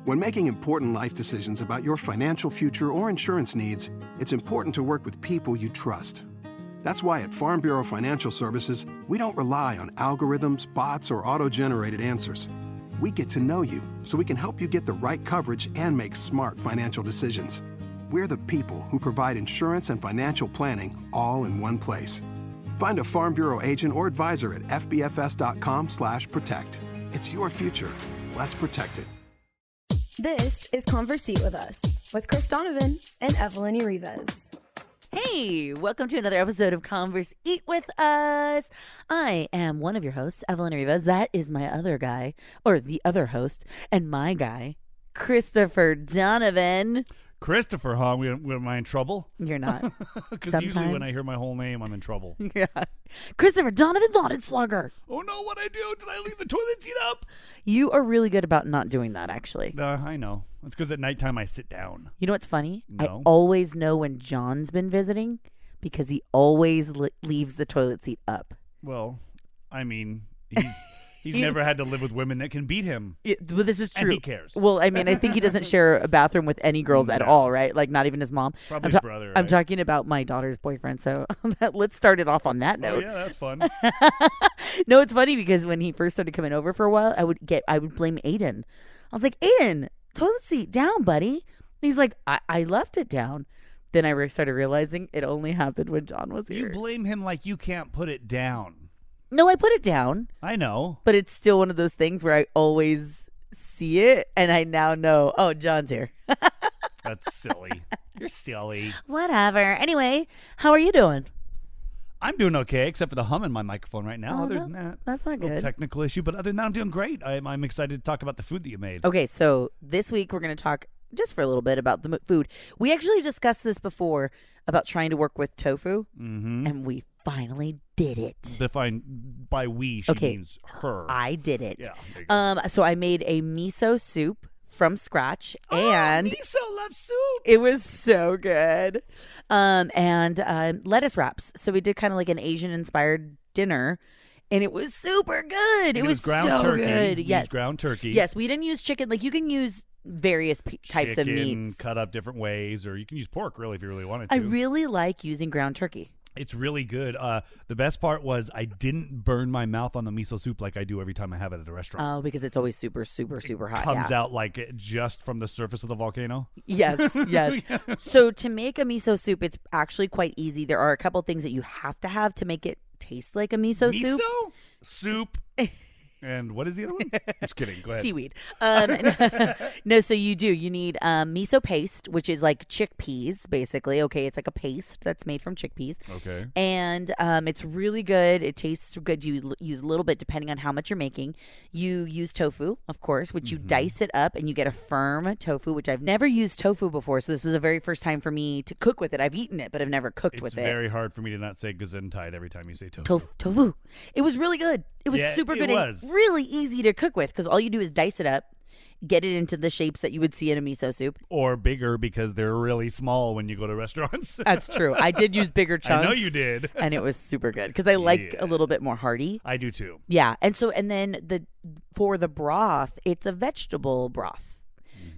When making important life decisions about your financial future or insurance needs, it's important to work with people you trust. That's why at Farm Bureau Financial Services, we don't rely on algorithms, bots, or auto-generated answers. We get to know you so we can help you get the right coverage and make smart financial decisions. We're the people who provide insurance and financial planning all in one place. Find a Farm Bureau agent or advisor at fbfs.com/protect. It's your future. Let's protect it. This is Conversate with Us with Chris Donovan and Evelyn Rivas. Hey, welcome to another episode of Conversate with Us. I am one of your hosts, Evelyn Rivas. That is my other guy, or the other host, and my guy, Christopher Donovan. Christopher, huh? Am I in trouble? You're not. Because usually when I hear my whole name, I'm in trouble. Yeah. Christopher Donovan Slugger. Oh no, what I do? Did I leave the toilet seat up? You are really good about not doing that, actually. I know. It's because at nighttime I sit down. You know what's funny? No. I always know when John's been visiting because he always leaves the toilet seat up. Well, I mean, he's never had to live with women that can beat him. Well, this is true. And he cares. Well, I mean, I think he doesn't share a bathroom with any girls at all, right? Like, not even his mom. Probably his brother, right? I'm talking about my daughter's boyfriend, so let's start it off on that note. Oh, yeah, that's fun. No, it's funny because when he first started coming over for a while, I would blame Aiden. I was like, Aiden, toilet seat down, buddy. And he's like, I left it down. Then I started realizing it only happened when John was here. You blame him like you can't put it down. No, I put it down. I know. But it's still one of those things where I always see it, and I now know, oh, John's here. That's silly. You're silly. Whatever. Anyway, how are you doing? I'm doing okay, except for the hum in my microphone right now. Other than that, that's not good. Technical issue, but other than that, I'm doing great. I'm excited to talk about the food that you made. Okay, so this week we're going to talk just for a little bit about the food. We actually discussed this before about trying to work with tofu, and we finally did it. Defined by we, she means her. I did it. Yeah, so I made a miso soup from scratch, and miso love soup. It was so good. And lettuce wraps. So we did kind of like an Asian-inspired dinner, and it was super good. It was ground so turkey. good. Yes, ground turkey. Yes, we didn't use chicken. Like, you can use various types of meats cut up different ways, or you can use pork, really, if you really wanted to. I really like using ground turkey. It's really good. The best part was I didn't burn my mouth on the miso soup like I do every time I have it at a restaurant. Oh, because it's always super, super, super hot. Comes out like just from the surface of the volcano. Yes, yes. So to make a miso soup, it's actually quite easy. There are a couple things that you have to make it taste like a miso soup. Miso soup. And what is the other one? Just kidding. Go ahead. Seaweed. No, so you need miso paste, which is like chickpeas, basically. Okay, it's like a paste that's made from chickpeas. Okay. And it's really good. It tastes good. You use a little bit depending on how much you're making. You use tofu, of course, which you dice it up and you get a firm tofu, which I've never used tofu before. So this was the very first time for me to cook with it. I've eaten it, but I've never cooked with it. It's very hard for me to not say gesundheit every time you say tofu. Tofu. It was really good. It was super good. It was. And really easy to cook with because all you do is dice it up, get it into the shapes that you would see in a miso soup. Or bigger because they're really small when you go to restaurants. That's true. I did use bigger chunks. I know you did. And it was super good because I like a little bit more hearty. I do too. Yeah. And then for the broth, it's a vegetable broth.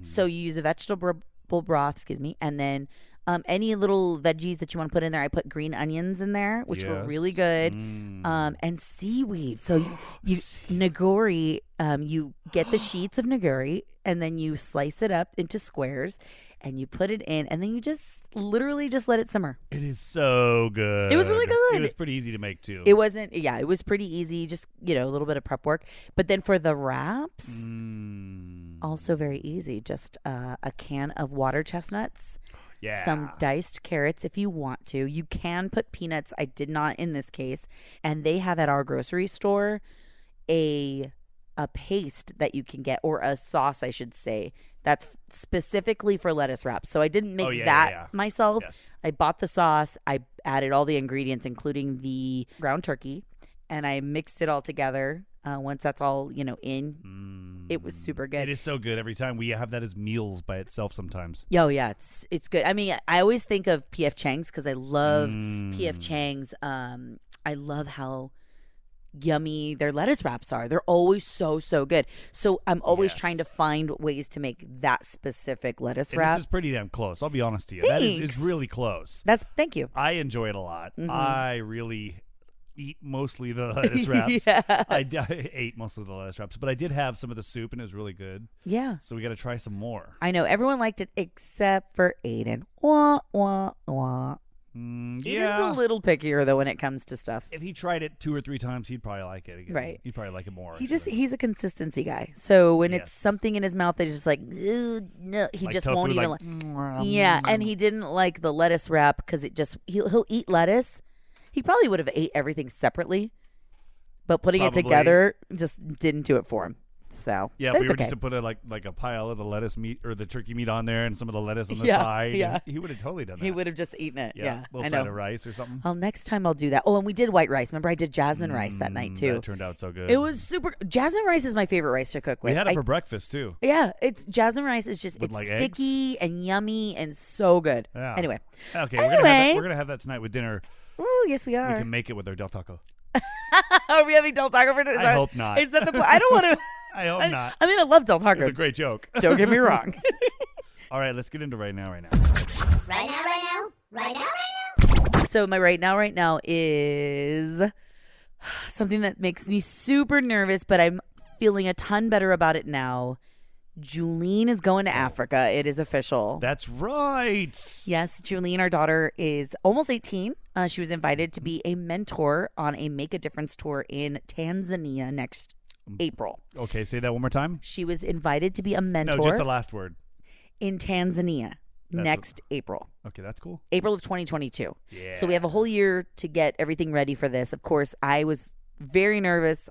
So you use a vegetable broth, and then any little veggies that you want to put in there. I put green onions in there, which were really good, and seaweed. So you nigori, you get the sheets of nigori, and then you slice it up into squares, and you put it in, and then you just literally just let it simmer. It is so good. It was really good. It was pretty easy to make too. It wasn't. Yeah, it was pretty easy. Just a little bit of prep work. But then for the wraps, also very easy. Just a can of water chestnuts. Yeah. Some diced carrots if you want to. You can put peanuts. I did not in this case. And they have at our grocery store a paste that you can get, or a sauce, I should say, that's specifically for lettuce wraps. So I didn't make that myself. Yes. I bought the sauce. I added all the ingredients, including the ground turkey, and I mixed it all together. Once that's all, in, it was super good. It is so good every time. We have that as meals by itself sometimes. Oh, yeah, it's good. I mean, I always think of P.F. Chang's because I love P.F. Chang's. I love how yummy their lettuce wraps are. They're always so good. So I'm always trying to find ways to make that specific lettuce wrap. This is pretty damn close. I'll be honest to you. That is it's really close. Thank you. I enjoy it a lot. I really eat mostly the lettuce wraps. Yes. I ate most of the lettuce wraps, but I did have some of the soup, and it was really good. Yeah. So we got to try some more. I know. Everyone liked it except for Aiden. Wah, wah, wah. Aiden's a little pickier, though, when it comes to stuff. If he tried it 2 or 3 times, he'd probably like it again. Right. He'd probably like it more. He's a consistency guy. So when it's something in his mouth that is just like, no, he like just tofu, won't even like, yeah, and he didn't like the lettuce wrap because it just, he'll eat lettuce. He probably would have ate everything separately, but putting it together just didn't do it for him. So yeah, if we were just to put like a pile of the lettuce meat or the turkey meat on there and some of the lettuce on the side. Yeah, he would have totally done that. He would have just eaten it. Yeah, a little side of rice or something. Well, next time I'll do that. Oh, and we did white rice. Remember, I did jasmine rice that night too. That turned out so good. It was super. Jasmine rice is my favorite rice to cook with. We had it for breakfast too. Yeah, it's jasmine rice is just with it's like sticky eggs? and yummy and so good. Yeah. Anyway, we're gonna have that tonight with dinner. Ooh, yes, we are. We can make it with our Del Taco. Are we having Del Taco for dinner? I hope not. Is that the point? I don't want to. I hope not. I mean, I love Del Taco. It's a great joke. Don't get me wrong. All right, let's get into right now. Right now. So my right now is something that makes me super nervous, but I'm feeling a ton better about it now. Julene is going to Africa. It is official. That's right. Yes, Julene, our daughter, is almost 18. She was invited to be a mentor on a Make a Difference tour in Tanzania next April. Okay, say that one more time. She was invited to be a mentor. No, just the last word. In Tanzania next April. Okay, that's cool. April of 2022. Yeah. So we have a whole year to get everything ready for this. Of course, I was very nervous.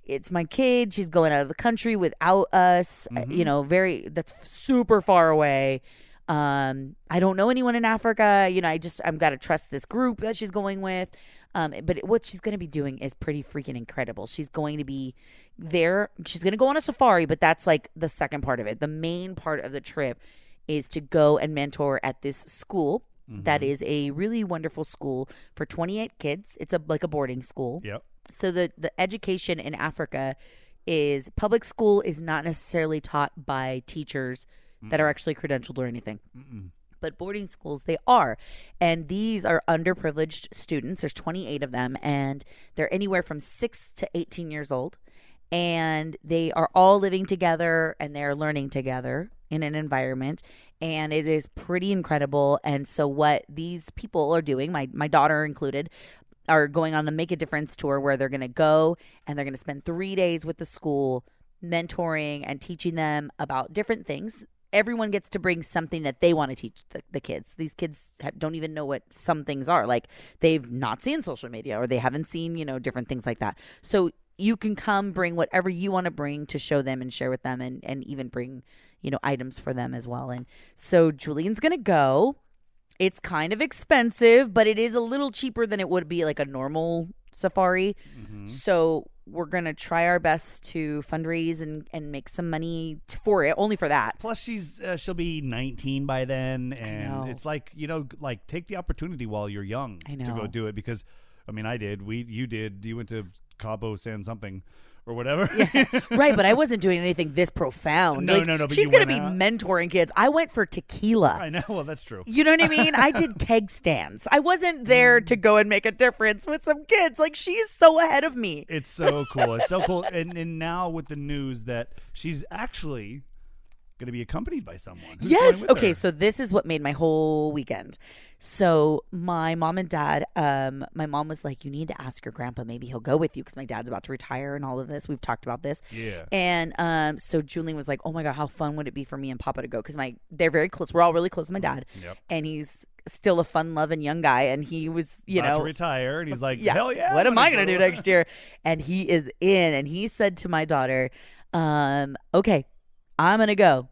It's my kid. She's going out of the country without us. You know, that's super far away. I don't know anyone in Africa. You know, I'm got to trust this group that she's going with. But what she's going to be doing is pretty freaking incredible. She's going to be there. She's going to go on a safari, but that's like the second part of it. The main part of the trip is to go and mentor at this school. That is a really wonderful school for 28 kids. It's like a boarding school. Yep. So the education in Africa is public school is not necessarily taught by teachers that are actually credentialed or anything. But boarding schools, they are. And these are underprivileged students. There's 28 of them, and they're anywhere from 6 to 18 years old. And they are all living together, and they're learning together in an environment. And it is pretty incredible. And so what these people are doing, my daughter included, are going on the Make a Difference tour where they're going to go and they're going to spend 3 days with the school mentoring and teaching them about different things. Everyone gets to bring something that they want to teach the kids. These kids don't even know what some things are. Like they've not seen social media or they haven't seen, different things like that. So you can come bring whatever you want to bring to show them and share with them and even bring, items for them as well. And so Julian's going to go. It's kind of expensive, but it is a little cheaper than it would be like a normal safari. So we're going to try our best to fundraise and make some money for it, only for that. Plus, she'll be 19 by then. And it's like, take the opportunity while you're young to go do it. Because, I did. You did. You went to Cabo San something or whatever. Yeah, right, but I wasn't doing anything this profound. No. But she's going to be mentoring kids. I went for tequila. I know. Well, that's true. You know what I mean? I did keg stands. I wasn't there to go and make a difference with some kids. Like, she's so ahead of me. It's so cool. It's so cool. And now with the news that she's actually going to be accompanied by someone. Yes. Okay, so this is what made my whole weekend. So my mom and dad, my mom was like, you need to ask your grandpa. Maybe he'll go with you because my dad's about to retire and all of this. We've talked about this. Yeah. And so Julian was like, oh, my God, how fun would it be for me and Papa to go? Because they're very close. We're all really close with my dad. Yep. And he's still a fun-loving young guy. And he was, about to retire. And he's like, hell yeah. What am I going to do next year? And he is in. And he said to my daughter, okay, I'm going to go.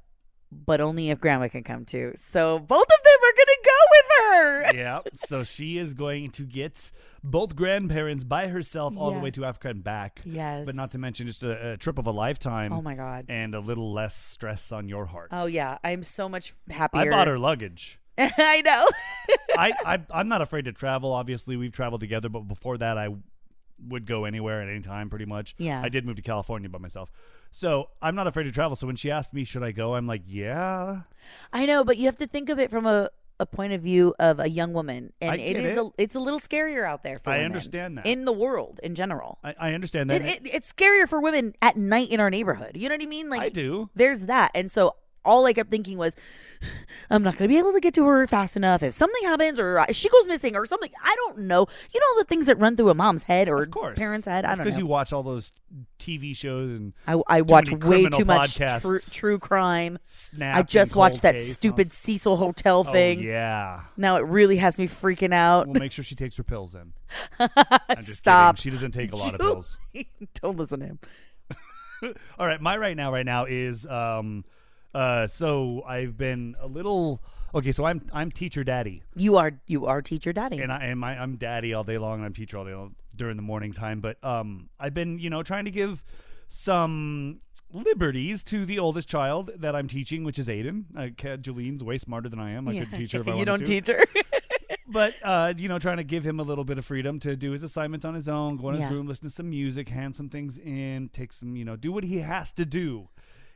But only if Grandma can come too. So both of them are going to go with her. Yeah. So she is going to get both grandparents by herself all the way to Africa and back. Yes. But not to mention just a trip of a lifetime. Oh, my God. And a little less stress on your heart. Oh, yeah. I'm so much happier. I bought her luggage. I know. I'm not afraid to travel. Obviously, we've traveled together. But before that, I would go anywhere at any time pretty much. Yeah. I did move to California by myself. So I'm not afraid to travel. So when she asked me, should I go? I'm like, yeah. I know, but you have to think of it from a point of view of a young woman. And it's a little scarier out there for women. I understand that. In the world in general. I understand that. It's scarier for women at night in our neighborhood. You know what I mean? Like I do. There's that. And so all I kept thinking was, I'm not going to be able to get to her fast enough. If something happens or she goes missing or something, I don't know. You know the things that run through a mom's head or parents' head? I don't know. Because you watch all those TV shows and I watch way too much true crime. I just watched that stupid Cecil Hotel thing. Oh, yeah. Now it really has me freaking out. We'll make sure she takes her pills then. I'm just Stop. Kidding. She doesn't take a lot of pills. Don't listen to him. All right. My right now is... so I've been a little okay. So I'm teacher daddy. You are teacher daddy, and I'm daddy all day long, and I'm teacher all day long during the morning time. But I've been trying to give some liberties to the oldest child that I'm teaching, which is Aiden. Jolene's way smarter than I am. I could teach her if I wanted to. You don't teach her. But trying to give him a little bit of freedom to do his assignments on his own, go in his room, listen to some music, hand some things in, take some do what he has to do.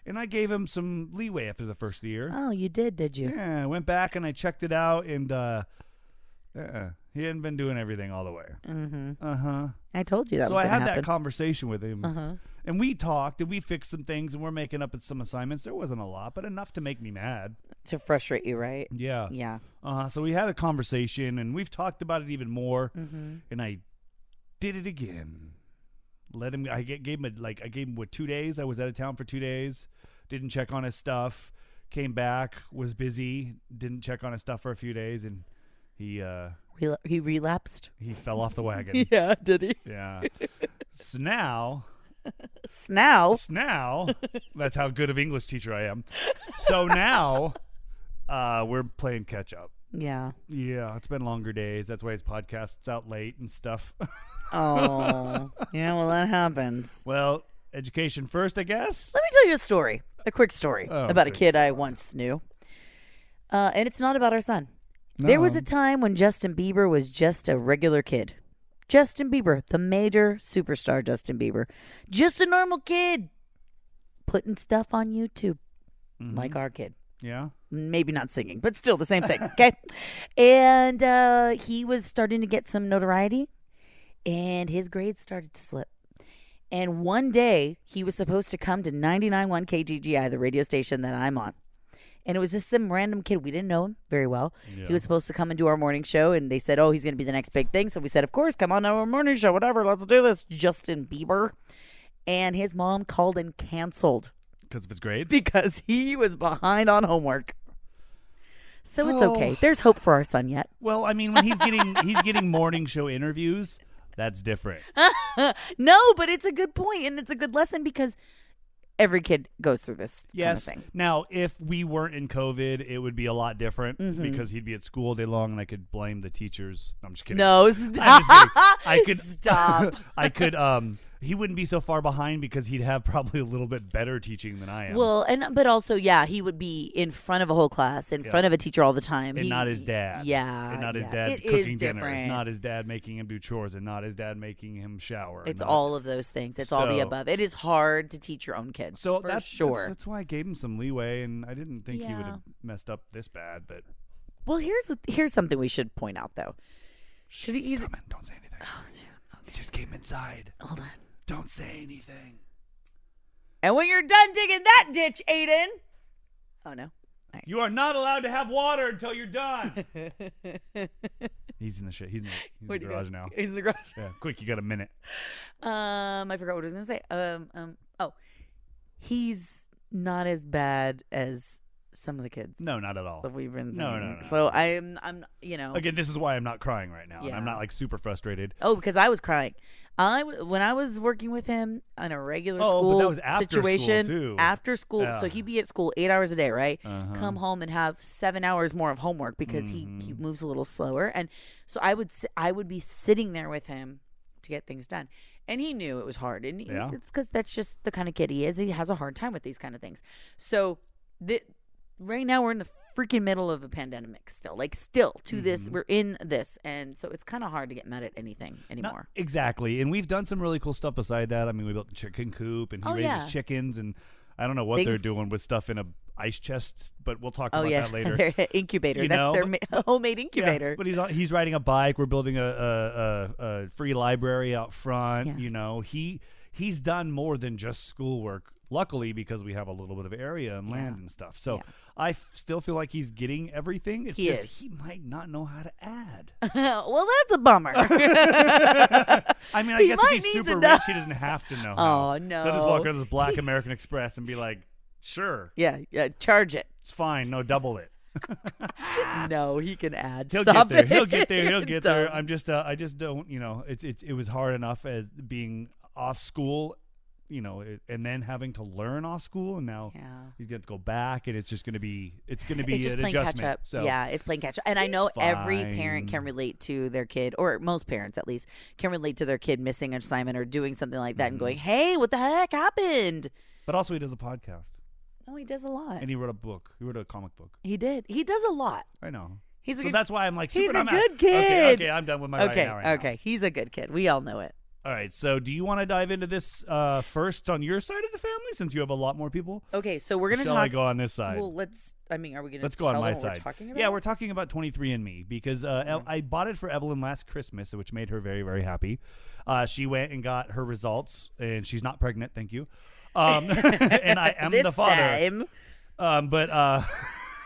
And I gave him some leeway after the first year. Oh, you did you? Yeah, I went back and I checked it out, and he hadn't been doing everything all the way. Mm-hmm. I told you that was going to happen. So I had that conversation with him, and we talked, and we fixed some things, and we're making up some assignments. There wasn't a lot, but enough to make me mad. To frustrate you, right? Yeah. Yeah. So we had a conversation, and we've talked about it even more, and I did it again. I gave him 2 days. I was out of town for 2 days. Didn't check on his stuff. Came back. Was busy. Didn't check on his stuff for a few days, and he relapsed. He fell off the wagon. Yeah, did he? Yeah. So now. That's how good of English teacher I am. So now, we're playing catch up. Yeah. Yeah, it's been longer days. That's why his podcast's out late and stuff. Oh, yeah, well, that happens. Well, education first, I guess. Let me tell you a quick story about a kid I once knew. And it's not about our son. No. There was a time when Justin Bieber was just a regular kid. Justin Bieber, the major superstar Justin Bieber. Just a normal kid. Putting stuff on YouTube. Like our kid. Yeah. Maybe not singing, but still the same thing. Okay. And he was starting to get some notoriety. And his grades started to slip. And one day, he was supposed to come to 99.1 KGGI, the radio station that I'm on. And it was just some random kid. We didn't know him very well. Yeah. He was supposed to come and do our morning show. And they said, he's going to be the next big thing. So we said, of course, come on to our morning show. Whatever, let's do this. Justin Bieber. And his mom called and canceled. Because of his grades? Because he was behind on homework. So it's okay. There's hope for our son yet. Well, I mean, when he's getting morning show interviews... That's different. No, but it's a good point, and it's a good lesson because every kid goes through this kind of thing. Now, if we weren't in COVID, it would be a lot different because he'd be at school all day long, and I could blame the teachers. I'm just kidding. No, stop. I'm just kidding. I could stop. I could. He wouldn't be so far behind because he'd have probably a little bit better teaching than I am. Well, but also, he would be in front of a whole class, in front of a teacher all the time. And not his dad. Yeah. And not his dad cooking dinner. It's not his dad making him do chores, and not his dad making him shower. It's all of those things. It's all the above. It is hard to teach your own kids. So for sure. That's why I gave him some leeway, and I didn't think he would have messed up this bad. But well, here's something we should point out though, because he's coming. Don't say anything. Oh, shoot. Okay. He just came inside. Hold on. Don't say anything. And when you're done digging that ditch, Aiden. Oh, no. Right. You are not allowed to have water until you're done. He's in the shit. He's in the garage now. He's in the garage. Yeah, quick, you got a minute. I forgot what I was going to say. He's not as bad as some of the kids. No, not at all. That we've been seeing. No. So I'm. Again, this is why I'm not crying right now. Yeah. And I'm not like super frustrated. Oh, because I was crying. When I was working with him on a regular school but that was after situation, school too. After school, so he'd be at school 8 hours a day, right? Come home and have 7 hours more of homework because he moves a little slower, and so I would be sitting there with him to get things done, and he knew it was hard, and it's because that's just the kind of kid he is. He has a hard time with these kind of things. So right now we're in the freaking middle of a pandemic still. Like, still to this, we're in this. And so it's kind of hard to get mad at anything anymore. Exactly. And we've done some really cool stuff beside that. I mean, we built the chicken coop, and he raises chickens, and I don't know what they're doing with stuff in a ice chest, but we'll talk about that later. Their incubator. That's their homemade incubator. Yeah, but he's riding a bike. We're building a free library out front. Yeah. You know, he's done more than just schoolwork. Luckily, because we have a little bit of area and land and stuff. So I still feel like he's getting everything. It's he might not know how to add. Well, that's a bummer. I mean, I guess if he's super rich, he doesn't have to know how. Oh, no. He'll just walk out of this Black American Express and be like, sure. Yeah, charge it. It's fine. No, double it. No, he can add. He'll get there. He'll get there. I just don't, it was hard enough as being off school, and then having to learn off school, and now he's going to go back, and it's just going to be an adjustment. Catch up. So yeah, it's playing catch up. And I know every parent can relate to their kid, or most parents at least can relate to their kid missing an assignment or doing something like that and going, "Hey, what the heck happened?" But also, he does a podcast. Oh, he does a lot. And he wrote a book. He wrote a comic book. He did. He does a lot. I know. So that's why I'm like, he's super. a good kid. Okay, I'm done with my writing now. Okay, he's a good kid. We all know it. All right, so do you want to dive into this first on your side of the family, since you have a lot more people? Okay, so we're going to talk. Shall I go on this side? Well, are we going to Let's go on my side. We're talking about? Yeah, we're talking about 23andMe because I bought it for Evelyn last Christmas, which made her very, very happy. She went and got her results, and she's not pregnant, thank you. And I am the father. But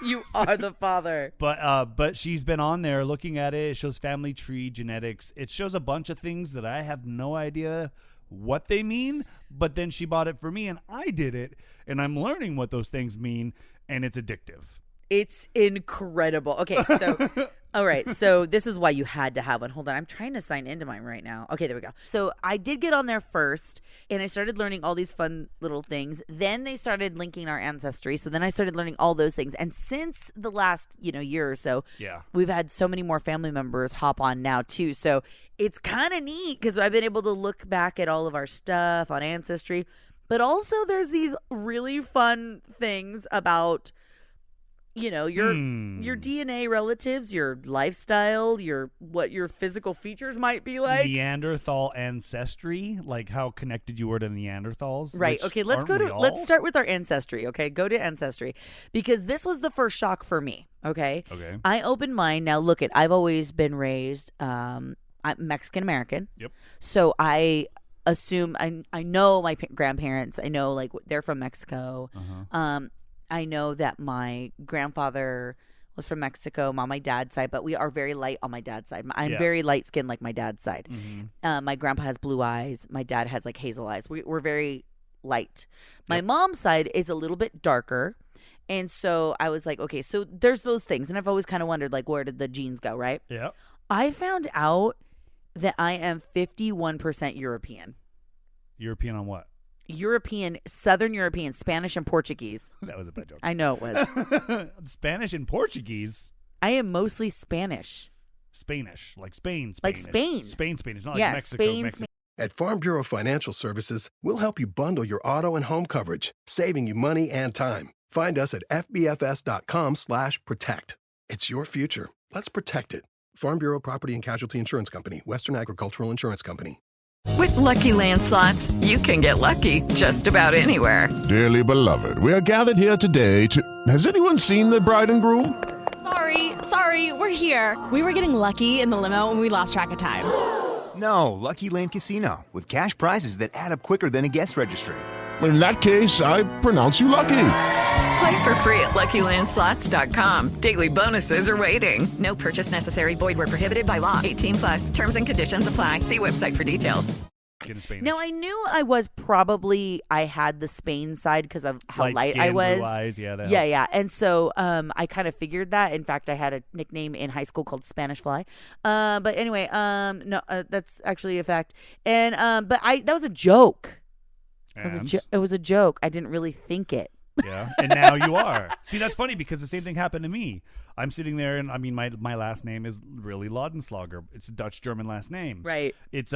you are the father. But she's been on there looking at it. It shows family tree genetics. It shows a bunch of things that I have no idea what they mean. But then she bought it for me, and I did it, and I'm learning what those things mean, and it's addictive. It's incredible. Okay, so all right, so this is why you had to have one. Hold on, I'm trying to sign into mine right now. Okay, there we go. So I did get on there first, and I started learning all these fun little things. Then they started linking our ancestry, so then I started learning all those things. And since the last year or so, we've had so many more family members hop on now too. So it's kind of neat because I've been able to look back at all of our stuff on Ancestry, but also there's these really fun things about your DNA relatives, your lifestyle, what your physical features might be like. Neanderthal ancestry, like how connected you were to Neanderthals. Right. Okay, let's start with our ancestry, okay? Go to Ancestry, because this was the first shock for me, okay? Okay. I opened mine. Now look I've always been raised I'm Mexican American. Yep. So I assume I know my grandparents. I know they're from Mexico. Uh-huh. I know that my grandfather was from Mexico, on my dad's side, but we are very light on my dad's side. I'm very light skinned like my dad's side. Mm-hmm. My grandpa has blue eyes. My dad has hazel eyes. We're very light. My mom's side is a little bit darker. And so I was like, okay, so there's those things. And I've always kind of wondered, where did the genes go, right? Yeah. I found out that I am 51% European. European on what? European, Southern European, Spanish and Portuguese. That was a bad joke. I know it was. Spanish and Portuguese? I am mostly Spanish. Spanish, like Spain. Like Spain. Spanish, not like Mexico. Mexico. At Farm Bureau Financial Services, we'll help you bundle your auto and home coverage, saving you money and time. Find us at fbfs.com/protect. It's your future. Let's protect it. Farm Bureau Property and Casualty Insurance Company, Western Agricultural Insurance Company. With Lucky Land Slots, you can get lucky just about anywhere. Dearly beloved, we are gathered here today to... Has anyone seen the bride and groom? Sorry, we're here. We were getting lucky in the limo and we lost track of time. No, Lucky Land Casino, with cash prizes that add up quicker than a guest registry. In that case, I pronounce you lucky. Play for free at LuckyLandSlots.com. Daily bonuses are waiting. No purchase necessary. Void where prohibited by law. 18+. Terms and conditions apply. See website for details. Now, I knew I had the Spain side because of how light I was. Blue eyes, yeah. Yeah. And so I kind of figured that. In fact, I had a nickname in high school called Spanish Fly. But anyway, no, that's actually a fact. And but that was a joke. It was a joke. I didn't really think it. Yeah, and now you are. See, that's funny because the same thing happened to me. I'm sitting there, and I mean, my last name is really Laudenslager. It's a Dutch-German last name. Right. It's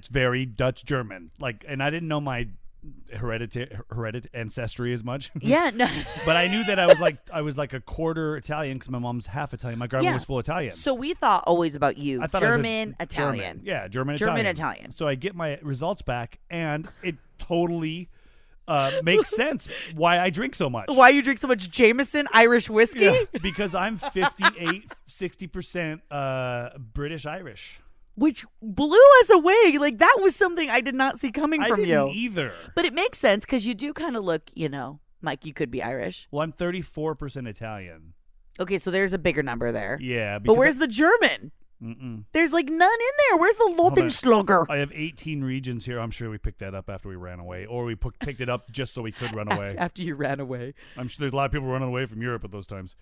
very Dutch-German. And I didn't know my ancestry as much. Yeah, no. But I knew that I was like a quarter Italian because my mom's half Italian. My grandma was full Italian. So we thought always about you. I thought German, Italian. Yeah, German, Italian. So I get my results back, and it totally makes sense why I drink so much. Why you drink so much Jameson Irish whiskey? Yeah, because I'm 60% British Irish. Which blew us away. Like, that was something I did not see coming from you. I didn't either. But it makes sense because you do kind of look, like you could be Irish. Well, I'm 34% Italian. Okay, so there's a bigger number there. Yeah. But where's the German? There's like none in there. Where's the Lotenschlager? I have 18 regions here. I'm sure we picked that up after we ran away. Or we picked it up just so we could run away. After you ran away. I'm sure there's a lot of people running away from Europe at those times.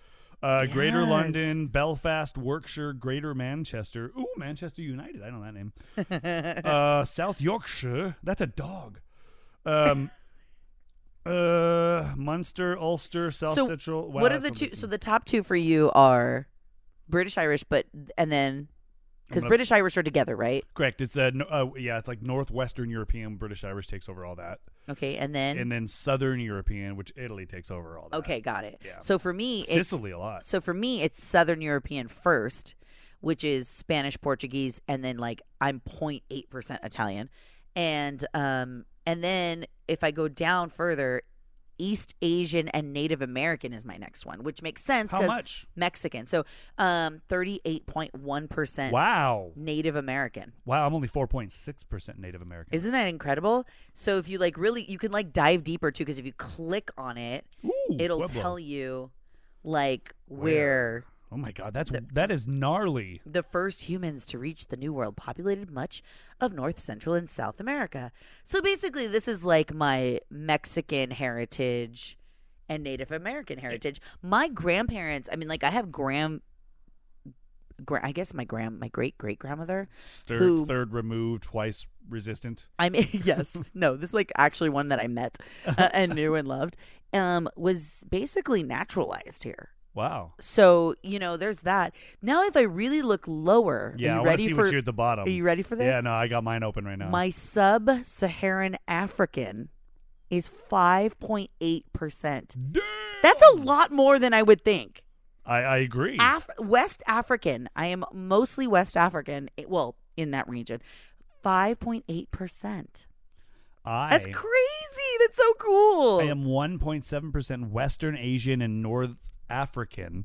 Greater London, Belfast, Warwickshire, Greater Manchester. Ooh, Manchester United. I know that name. South Yorkshire. That's a dog. Munster, Ulster, South Central. Wow, what are the two? So the top two for you are British Irish, and then because British Irish are together, right? Correct. It's it's like Northwestern European. British Irish takes over all that. Okay, and then Southern European, which Italy takes over all that. Okay, got it. Yeah. So for me, Sicily a lot. So for me, it's Southern European first, which is Spanish, Portuguese, and then like I'm 0.8% Italian, and then if I go down further, East Asian and Native American is my next one, which makes sense. How much? Mexican. So 38.1%. Wow. Native American. Wow, I'm only 4.6% Native American. Isn't that incredible? So if you like really, you can like dive deeper too, because if you click on it, it'll tell you like where. Oh my God, that is gnarly. The first humans to reach the New World populated much of North, Central, and South America. So basically, this is like my Mexican heritage and Native American heritage. My grandparents, I mean, like I have I guess my great great grandmother, third removed, twice resistant. I mean, yes, no, this is like actually one that I met and knew and loved. Was basically naturalized here. Wow. So, there's that. Now, if I really look lower, I want to see what you're at the bottom. Are you ready for this? Yeah, no, I got mine open right now. My sub-Saharan African is 5.8%. That's a lot more than I would think. I agree. West African. I am mostly West African. In that region. 5.8%. That's crazy. That's so cool. I am 1.7% Western Asian and North African,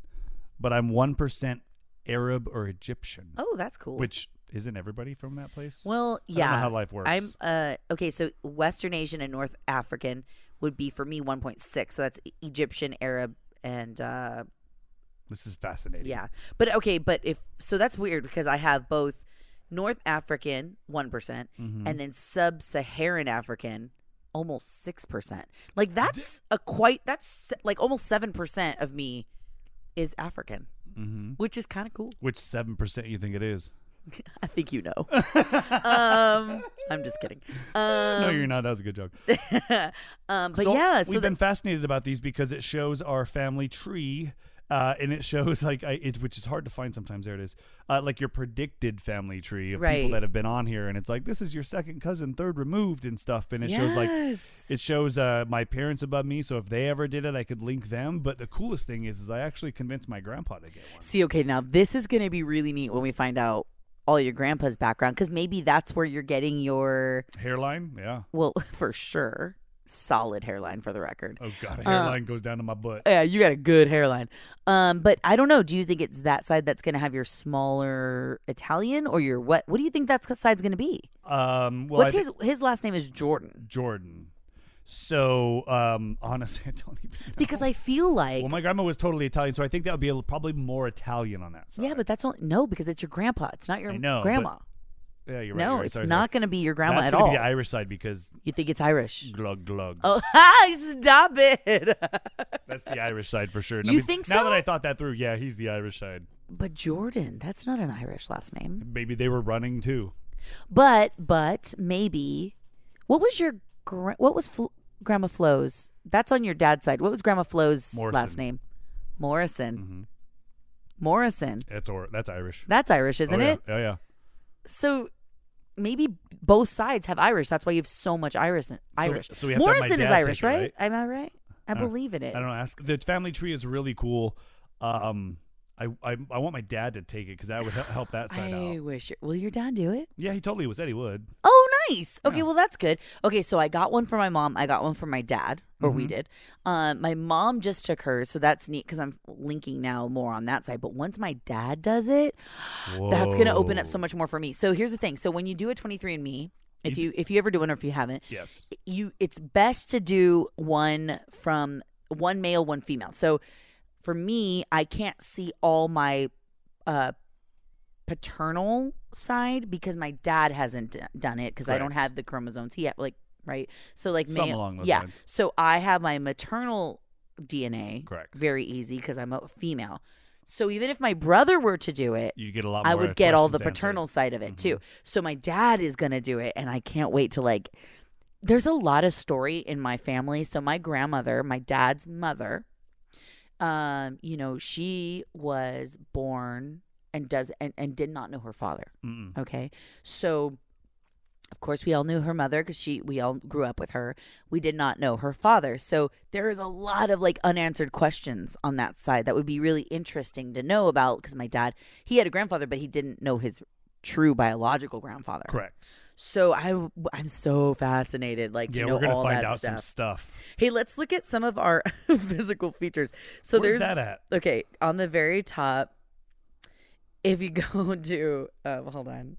but I'm 1% Arab or Egyptian. Oh, that's cool. Which isn't everybody from that place? Well, yeah. I don't know how life works. I'm okay. So Western Asian and North African would be for me 1.6. So that's Egyptian, Arab, and this is fascinating. Yeah, but that's weird because I have both North African 1% and then sub-Saharan African almost 6%. Like that's like almost 7% of me is African, which is kind of cool. Which 7% you think it is? I think you know. I'm just kidding. No, you're not. That was a good joke. We've been fascinated about these because it shows our family tree. And it shows which is hard to find sometimes. There it is, like your predicted family tree of people that have been on here, and it's like this is your second cousin, third removed, and stuff. And it shows my parents above me. So if they ever did it, I could link them. But the coolest thing is I actually convinced my grandpa to get one. See, okay, now this is going to be really neat when we find out all your grandpa's background, because maybe that's where you're getting your hairline. Yeah, well, for sure. Solid hairline for the record. Oh God, a hairline goes down to my butt. Yeah, you got a good hairline. But I don't know. Do you think it's that side that's going to have your smaller Italian, or your what? What do you think that side's going to be? What's his last name is Jordan. Jordan. So honestly, I don't even know. Because I feel like my grandma was totally Italian, so I think that would be probably more Italian on that side. Yeah, but that's because it's your grandpa. It's not your grandma. Yeah, you're right. No, it's not going to be your grandma at all. That's going to be the Irish side because... You think it's Irish? Glug, glug. Oh, stop it. That's the Irish side for sure. You think so? Now that I thought that through, yeah, he's the Irish side. But Jordan, that's not an Irish last name. Maybe they were running too. But maybe... What was Grandma Flo's? That's on your dad's side. What was Grandma Flo's last name? Morrison. Mm-hmm. Morrison. That's Irish. That's Irish, isn't it? Oh, yeah. So maybe both sides have Irish. That's why you have so much Irish. So we have to have my Morrison is dad Irish, take it, right? Am I right? I believe it is. I don't ask. The family tree is really cool. I want my dad to take it because that would help that side out. Will your dad do it? Yeah, he totally said he would. Oh, nice. Okay, Yeah. well, that's good. Okay, so I got one for my mom. I got one for my dad, or we did. My mom just took hers, so that's neat because I'm linking now more on that side. But once my dad does it, that's going to open up so much more for me. So here's the thing. So when you do a 23andMe, if you ever do one or if you haven't, yes, it's best to do one from one male, one female. So for me, I can't see all my paternal side because my dad hasn't done it because I don't have the chromosomes. He had right. So some along those lines. So I have my maternal DNA. Correct. Very easy because I'm a female. So even if my brother were to do it, you get a lot more I would get all the questions paternal answered. side of it too. So my dad is going to do it, and I can't wait to there's a lot of story in my family. So my grandmother, my dad's mother, she was born and did not know her father. Mm-mm. Okay. So of course we all knew her mother because we all grew up with her. We did not know her father. So there is a lot of unanswered questions on that side that would be really interesting to know about because my dad, he had a grandfather, but he didn't know his true biological grandfather. Correct. So I'm so fascinated, to know we're gonna all find that out stuff. some stuff. Hey, let's look at some of our physical features. So Where's there's that at? Okay, on the very top, if you go to hold on.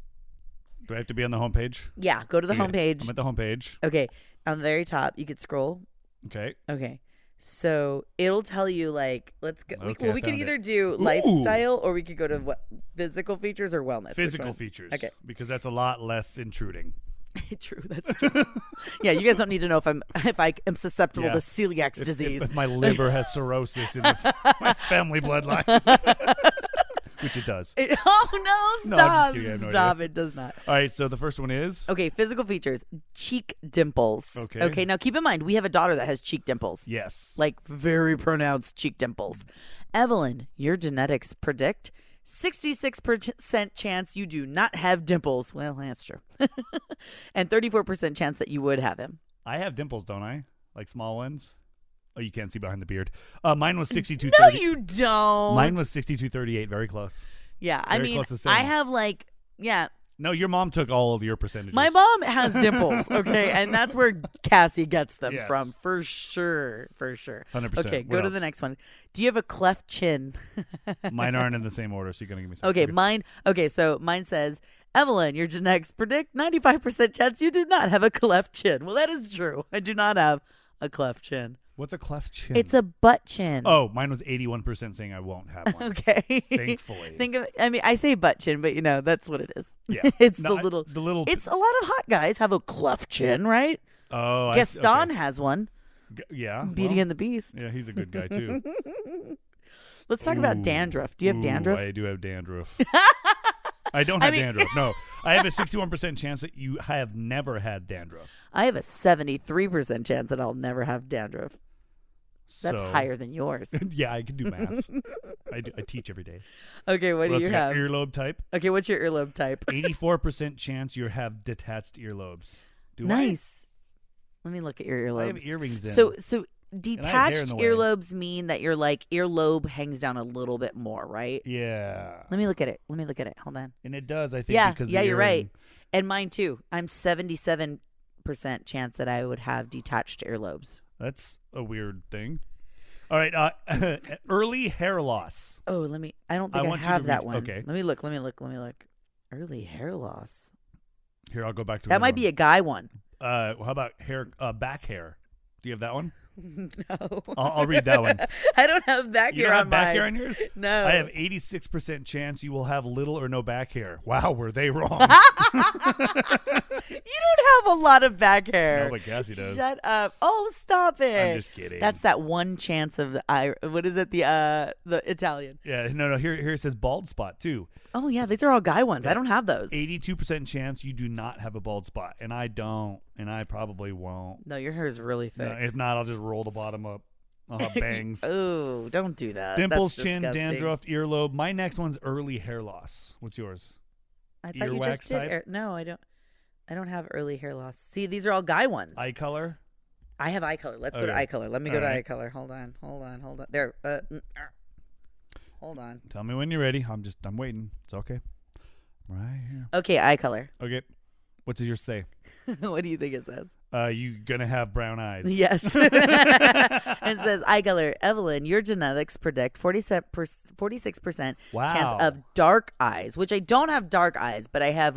Do I have to be on the homepage? Yeah, go to the homepage. I'm at the homepage. Okay, on the very top, you could scroll. Okay. Okay. So it'll tell you let's go. Okay, we could found either it. do lifestyle or we could go to physical features or wellness. Physical features. Okay. Because that's a lot less intruding. True, that's true. Yeah, you guys don't need to know if I am susceptible to celiac disease. If my liver has cirrhosis in my family bloodline. Which it does. No, No, stop. I'm just kidding. I have no Stop, idea. it does not. All right, so the first one is? Okay, physical features. Cheek dimples. Okay, now keep in mind, we have a daughter that has cheek dimples. Yes. Very pronounced cheek dimples. Evelyn, your genetics predict 66% chance you do not have dimples. Well, that's true. And 34% chance that you would have him. I have dimples, don't I? Small ones? Oh, you can't see behind the beard. Mine was 62.30. No, you don't. Mine was 62.38. Very close. Yeah, Very close to same. I have No, your mom took all of your percentages. my mom has dimples, okay? And that's where Cassie gets them Yes. from, for sure. 100%. Okay, go What to the else? next one. Do you have a cleft chin? Mine aren't in the same order, so you're going to give me some. Okay, so mine says, Evelyn, your genetics predict 95% chance you do not have a cleft chin. Well, that is true. I do not have a cleft chin. What's a cleft chin? It's a butt chin. Oh, mine was 81% saying I won't have one. Okay. Thankfully. I say butt chin, but that's what it is. Yeah. It's No, the little. It's a lot of hot guys have a cleft chin, right? Oh, Gaston has one. Yeah. Beauty and the Beast. Yeah, he's a good guy too. Let's talk about dandruff. Do you have dandruff? I do have dandruff. I don't have dandruff. No, I have a 61% chance that you have never had dandruff. I have a 73% chance that I'll never have dandruff. That's higher than yours. Yeah, I can do math. I teach every day. Okay, what do you have? Earlobe type. Okay, what's your earlobe type? 84% chance you have detached earlobes. Nice. Let me look at your earlobes. I have earrings in. So detached earlobes mean that your earlobe hangs down a little bit more, right? Yeah. Let me look at it. Hold on. And it does, I think. Because you're right. And mine too. I'm 77% chance that I would have detached earlobes. That's a weird thing. All right. Early hair loss. Oh, I don't think I have that one. Okay. Let me look. Early hair loss. Here, I'll go back to that. Might be a guy one. How about back hair? Do you have that one? No. I'll read that one. I don't have back hair on mine. You don't have back hair on yours? No. I have 86% chance you will have little or no back hair. Wow, were they wrong? You don't have a lot of back hair. No, but Cassie does. Shut up. Oh, stop it. I'm just kidding. That's that one chance of what is it? The Italian. Yeah, no. Here it says bald spot too. Oh yeah, these are all guy ones. I don't have those. 82% chance you do not have a bald spot, and I don't, and I probably won't. No, your hair is really thick. No, if not, I'll just roll the bottom up. I'll have bangs. Oh, don't do that. Dimples, That's chin, disgusting. dandruff, earlobe. My next one's early hair loss. What's yours? I thought you just did. No, I don't. I don't have early hair loss. See, these are all guy ones. Eye color? I have eye color. Let's go to eye color. Let me go to eye color. Hold on. There. Hold on. Tell me when you're ready. I'm waiting. It's okay. Right here. Okay, eye color. Okay. What does yours say? What do you think it says? You gonna have brown eyes. Yes. And it says, eye color, Evelyn, your genetics predict 46% chance of dark eyes, which I don't have dark eyes, but I have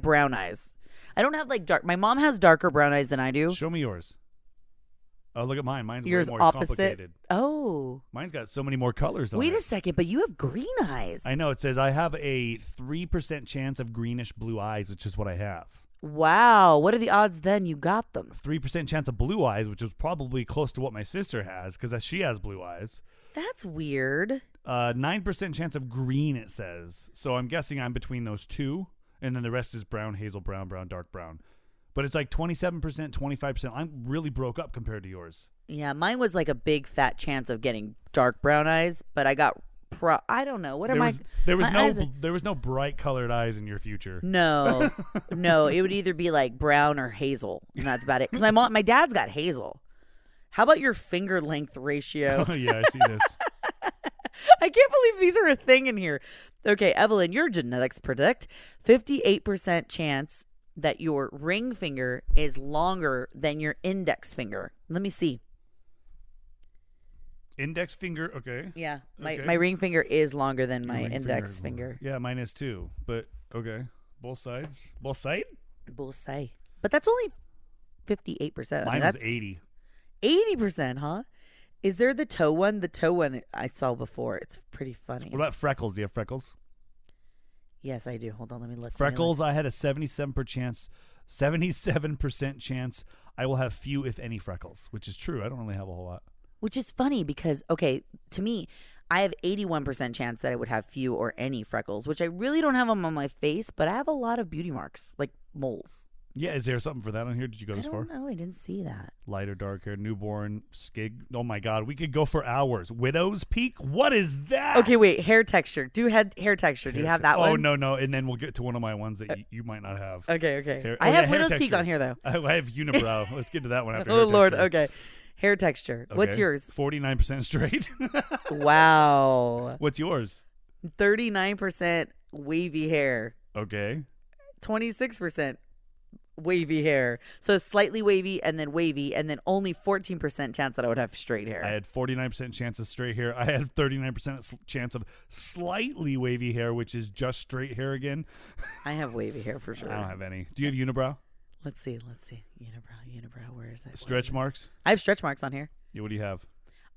brown eyes. I don't have like dark. My mom has darker brown eyes than I do. Show me yours. Oh, look at mine. Mine's yours way more opposite. complicated. Oh. Mine's got so many more colors on it. Wait a second, but you have green eyes. I know. It says I have a 3% chance of greenish blue eyes, which is what I have. Wow. What are the odds then you got them? 3% chance of blue eyes, which is probably close to what my sister has because she has blue eyes. That's weird. 9% chance of green, it says. So I'm guessing I'm between those two. And then the rest is brown, hazel brown, dark brown. But it's like 27%, 25%. I'm really broke up compared to yours. Yeah, mine was like a big fat chance of getting dark brown eyes, but I got I don't know. There was no bright colored eyes in your future. No. No, it would either be like brown or hazel, and that's about it. Cuz my dad's got hazel. How about your finger length ratio? Oh, yeah, I see this. I can't believe these are a thing in here. Okay, Evelyn, your genetics predict 58% chance that your ring finger is longer than your index finger. Let me see. Index finger, okay. Yeah, my ring finger is longer than my index finger. Yeah, mine is too, but okay. Both sides? Both side? Both side. But that's only 58%. Mine was 80. 80%, huh? Is there the toe one? The toe one I saw before. It's pretty funny. What about freckles? Do you have freckles? Yes, I do. Hold on, let me look. Freckles, I had a 77% chance I will have few, if any, freckles, which is true. I don't really have a whole lot. Which is funny because, okay, to me, I have 81% chance that I would have few or any freckles, which I really don't have them on my face, but I have a lot of beauty marks, like moles. Yeah, is there something for that on here? Did you go this far? No, I didn't see that. Light or dark hair, newborn, skig. Oh my God, we could go for hours. Widow's peak? What is that? Okay, wait, hair texture. Hair texture. Do you have that one? Oh, no. And then we'll get to one of my ones that you might not have. Okay. I have widow's peak on here, though. I have unibrow. Let's get to that one after. Oh, Lord. Okay. Hair texture. Okay. What's yours? 49% straight. Wow. What's yours? 39% wavy hair. Okay. 26% wavy hair. So slightly wavy and then only 14% chance that I would have straight hair. I had 49% chance of straight hair. I had 39% chance of slightly wavy hair, which is just straight hair again. I have wavy hair for sure. I don't have any. Do you have unibrow? Let's see. Unibrow. Where is it? Stretch marks? I have stretch marks on here. Yeah, what do you have?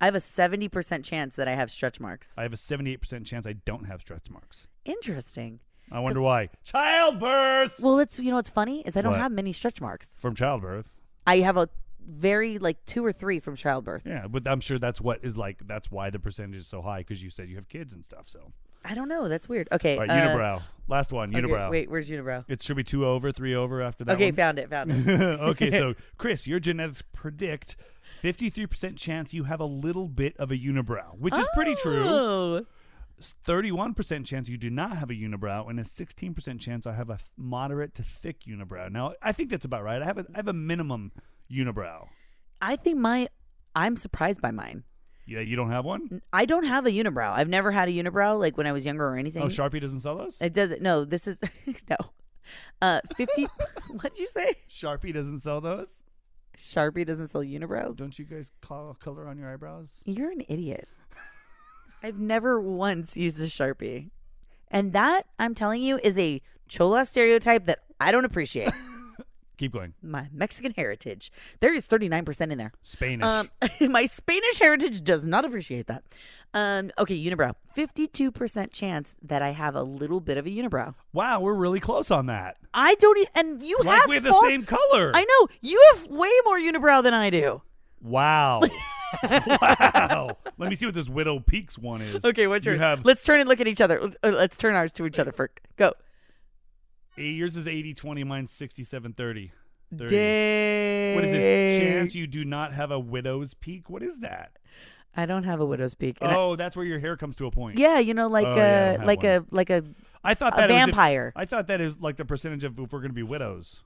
I have a 70% chance that I have stretch marks. I have a 78% chance I don't have stretch marks. Interesting. I wonder why. Childbirth! Well, what's funny is I don't have many stretch marks. From childbirth? I have a very, 2 or 3 from childbirth. Yeah, but I'm sure that's why the percentage is so high, because you said you have kids and stuff, so. I don't know. That's weird. Okay. All right, unibrow. Last one, unibrow. Okay, wait, where's unibrow? It should be 2 over, 3 over after that Okay, one. found it. Okay, so, Chris, your genetics predict 53% chance you have a little bit of a unibrow, which is pretty true. 31% chance you do not have a unibrow, and a 16% chance I have a moderate to thick unibrow. Now, I think that's about right. I have a minimum unibrow. I think I'm surprised by mine. Yeah, you don't have one? I don't have a unibrow. I've never had a unibrow, like when I was younger or anything. Oh, Sharpie doesn't sell those? It doesn't. No, this is no. 50. What did you say? Sharpie doesn't sell those? Sharpie doesn't sell unibrows? Don't you guys call color on your eyebrows? You're an idiot. I've never once used a Sharpie. And that, I'm telling you, is a Chola stereotype that I don't appreciate. Keep going. My Mexican heritage. There is 39% in there. Spanish. My Spanish heritage does not appreciate that. Okay, unibrow. 52% chance that I have a little bit of a unibrow. Wow, we're really close on that. I don't and you like have we have the same color. I know. You have way more unibrow than I do. Wow. Wow. Let me see what this Widow Peaks one is. Okay, what's yours? Let's turn and look at each other. Let's turn ours to each other first. Go. Yours is 80-20, mine's 67-30. Dang. What is this? Chance you do not have a widow's peak? What is that? I don't have a widow's peak. That's where your hair comes to a point. Yeah, like a I thought that vampire. I thought that is like the percentage of if we're going to be widows.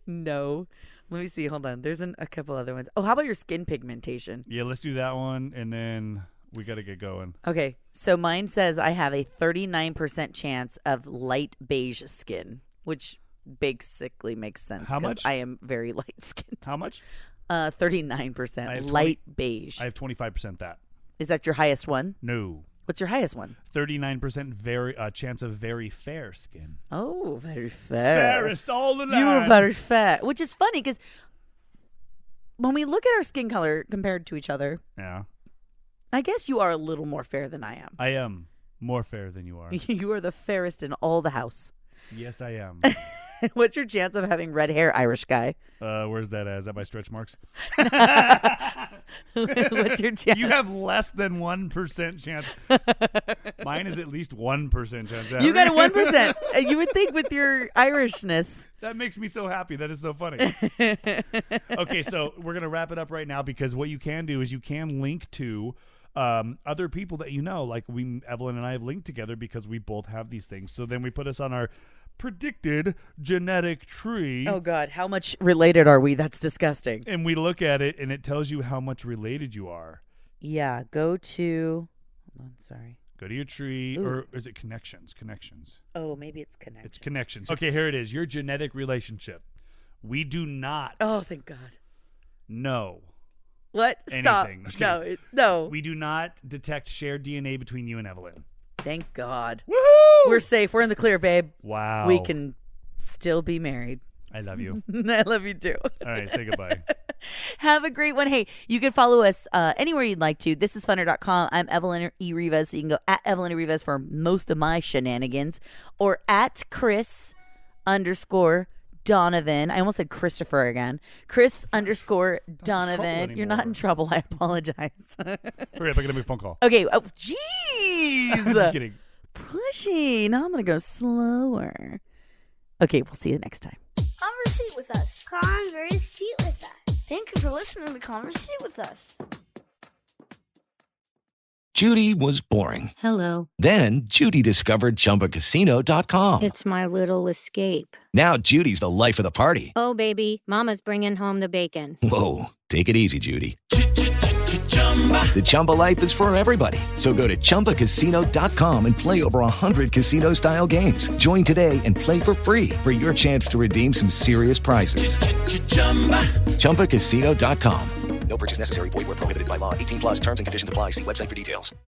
No. Let me see. Hold on. There's a couple other ones. Oh, how about your skin pigmentation? Yeah, let's do that one, and then we got to get going. Okay. So mine says I have a 39% chance of light beige skin, which basically makes sense. How much? I am very light skinned. How much? 39% light beige. I have 25% that. Is that your highest one? No. What's your highest one? 39% chance of very fair skin. Oh, very fair. Fairest all the land. You are very fair, which is funny because when we look at our skin color compared to each other, yeah, I guess you are a little more fair than I am. I am more fair than you are. You are the fairest in all the house. Yes, I am. What's your chance of having red hair, Irish guy? Where's that at? Is that by stretch marks? What's your chance? You have less than 1% chance. Mine is at least 1% chance. You got a 1%. You would think with your Irishness. That makes me so happy. That is so funny. Okay, so we're going to wrap it up right now because what you can do is you can link to other people that you know. Like Evelyn and I have linked together because we both have these things. So then we put us on our predicted genetic tree. Oh God, how much related are we? That's disgusting. And we look at it and it tells you how much related you are. Yeah, go to hold on, sorry. Go to your tree. Ooh. Or is it connections? Connections. Oh, maybe it's connections. It's connections. Okay, here it is. Your genetic relationship. We do not. Oh, thank God. know What? Stop. anything. No. We do not detect shared DNA between you and Evelyn. Thank God. Woohoo! We're safe. We're in the clear, babe. Wow. We can still be married. I love you. I love you too. All right, say goodbye. Have a great one. Hey, you can follow us anywhere you'd like to. Thisisfunner.com. I'm Evelyn E. Rivas. So you can go at Evelyn E. Rivas for most of my shenanigans, or at Chris_Donovan. I almost said Christopher again. Chris_Donovan. You're not in trouble. I apologize. Hurry up, I gotta make a phone call. Okay. Oh, jeez. Just kidding. Pushy. Now I'm going to go slower. Okay, we'll see you next time. Conversate with us. Conversate with us. Thank you for listening to Conversate with us. Judy was boring. Hello. Then Judy discovered ChumbaCasino.com. It's my little escape. Now Judy's the life of the party. Oh, baby, mama's bringing home the bacon. Whoa, take it easy, Judy. The Chumba life is for everybody. So go to ChumbaCasino.com and play over 100 casino-style games. Join today and play for free for your chance to redeem some serious prizes. ChumbaCasino.com. No purchase necessary. Void where prohibited by law. 18+ terms and conditions apply. See website for details.